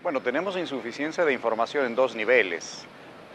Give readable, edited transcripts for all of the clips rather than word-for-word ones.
Bueno, tenemos insuficiencia de información en dos niveles,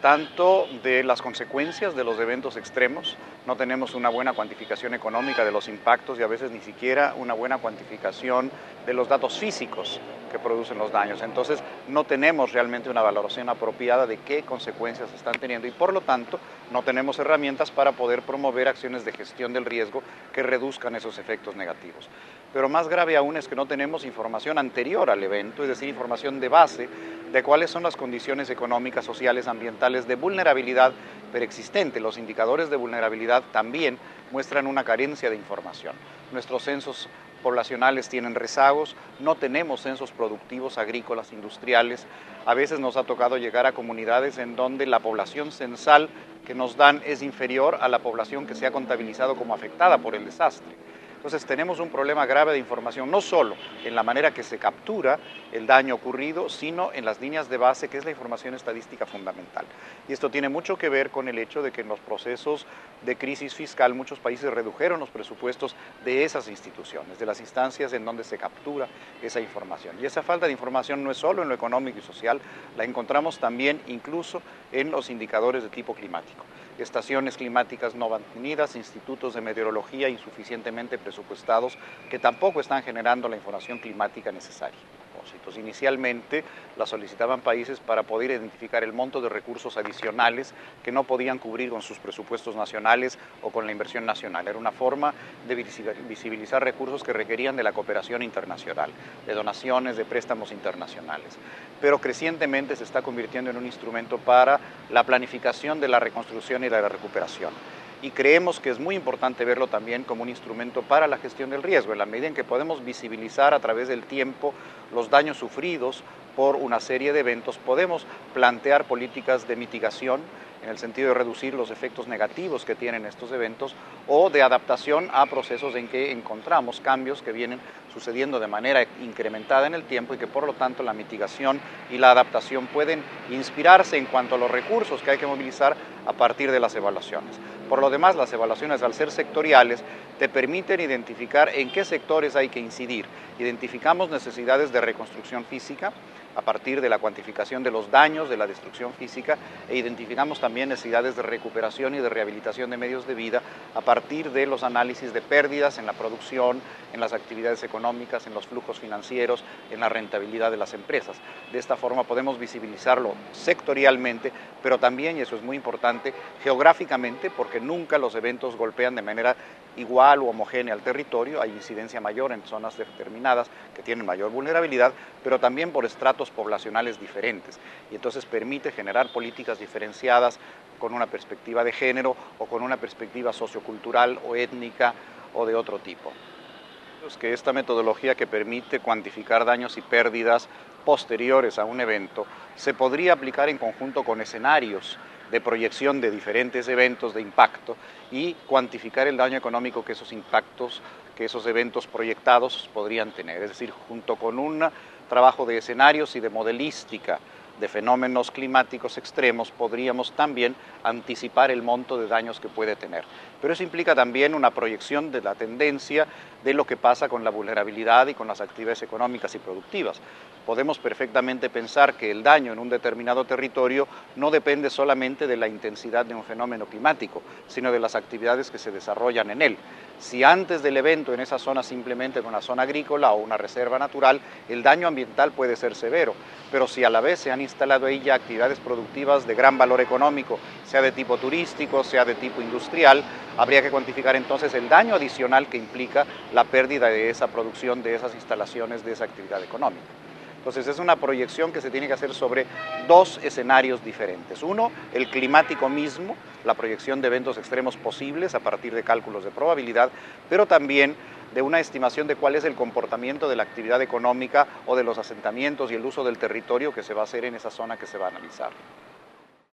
tanto de las consecuencias de los eventos extremos, no tenemos una buena cuantificación económica de los impactos y a veces ni siquiera una buena cuantificación de los datos físicos que producen los daños. Entonces, no tenemos realmente una valoración apropiada de qué consecuencias están teniendo y por lo tanto no tenemos herramientas para poder promover acciones de gestión del riesgo que reduzcan esos efectos negativos. Pero más grave aún es que no tenemos información anterior al evento, es decir, información de base de cuáles son las condiciones económicas, sociales, ambientales de vulnerabilidad preexistente. Los indicadores de vulnerabilidad también muestran una carencia de información. Nuestros censos poblacionales tienen rezagos, no tenemos censos productivos, agrícolas, industriales. A veces nos ha tocado llegar a comunidades en donde la población censal que nos dan es inferior a la población que se ha contabilizado como afectada por el desastre. Entonces tenemos un problema grave de información, no solo en la manera que se captura el daño ocurrido, sino en las líneas de base, que es la información estadística fundamental. Y esto tiene mucho que ver con el hecho de que en los procesos de crisis fiscal muchos países redujeron los presupuestos de esas instituciones, de las instancias en donde se captura esa información. Y esa falta de información no es solo en lo económico y social, la encontramos también incluso en los indicadores de tipo climático. Estaciones climáticas no mantenidas, institutos de meteorología insuficientemente presupuestados que tampoco están generando la información climática necesaria. Inicialmente la solicitaban países para poder identificar el monto de recursos adicionales que no podían cubrir con sus presupuestos nacionales o con la inversión nacional. Era una forma de visibilizar recursos que requerían de la cooperación internacional, de donaciones, de préstamos internacionales. Pero crecientemente se está convirtiendo en un instrumento para la planificación de la reconstrucción y de la recuperación. Y creemos que es muy importante verlo también como un instrumento para la gestión del riesgo, en la medida en que podemos visibilizar a través del tiempo los daños sufridos por una serie de eventos, podemos plantear políticas de mitigación en el sentido de reducir los efectos negativos que tienen estos eventos o de adaptación a procesos en que encontramos cambios que vienen sucediendo de manera incrementada en el tiempo y que por lo tanto la mitigación y la adaptación pueden inspirarse en cuanto a los recursos que hay que movilizar a partir de las evaluaciones. Por lo demás, las evaluaciones, al ser sectoriales, te permiten identificar en qué sectores hay que incidir. Identificamos necesidades de reconstrucción física a partir de la cuantificación de los daños, de la destrucción física, e identificamos también necesidades de recuperación y de rehabilitación de medios de vida a partir de los análisis de pérdidas en la producción, en las actividades económicas, en los flujos financieros, en la rentabilidad de las empresas. De esta forma podemos visibilizarlo sectorialmente, pero también, y eso es muy importante, geográficamente, porque nunca los eventos golpean de manera igual o homogénea al territorio, hay incidencia mayor en zonas determinadas que tienen mayor vulnerabilidad, pero también por estratos poblacionales diferentes, y entonces permite generar políticas diferenciadas con una perspectiva de género o con una perspectiva sociocultural o étnica o de otro tipo. Es que esta metodología que permite cuantificar daños y pérdidas posteriores a un evento se podría aplicar en conjunto con escenarios de proyección de diferentes eventos de impacto y cuantificar el daño económico que esos impactos, que esos eventos proyectados podrían tener. Es decir, junto con un trabajo de escenarios y de modelística de fenómenos climáticos extremos, podríamos también anticipar el monto de daños que puede tener. Pero eso implica también una proyección de la tendencia de lo que pasa con la vulnerabilidad y con las actividades económicas y productivas. Podemos perfectamente pensar que el daño en un determinado territorio no depende solamente de la intensidad de un fenómeno climático, sino de las actividades que se desarrollan en él. Si antes del evento en esa zona simplemente era una zona agrícola o una reserva natural, el daño ambiental puede ser severo, pero si a la vez se han instalado ahí ya actividades productivas de gran valor económico, sea de tipo turístico, sea de tipo industrial, habría que cuantificar entonces el daño adicional que implica la pérdida de esa producción, de esas instalaciones, de esa actividad económica. Entonces es una proyección que se tiene que hacer sobre dos escenarios diferentes. Uno, el climático mismo, la proyección de eventos extremos posibles a partir de cálculos de probabilidad, pero también de una estimación de cuál es el comportamiento de la actividad económica o de los asentamientos y el uso del territorio que se va a hacer en esa zona que se va a analizar.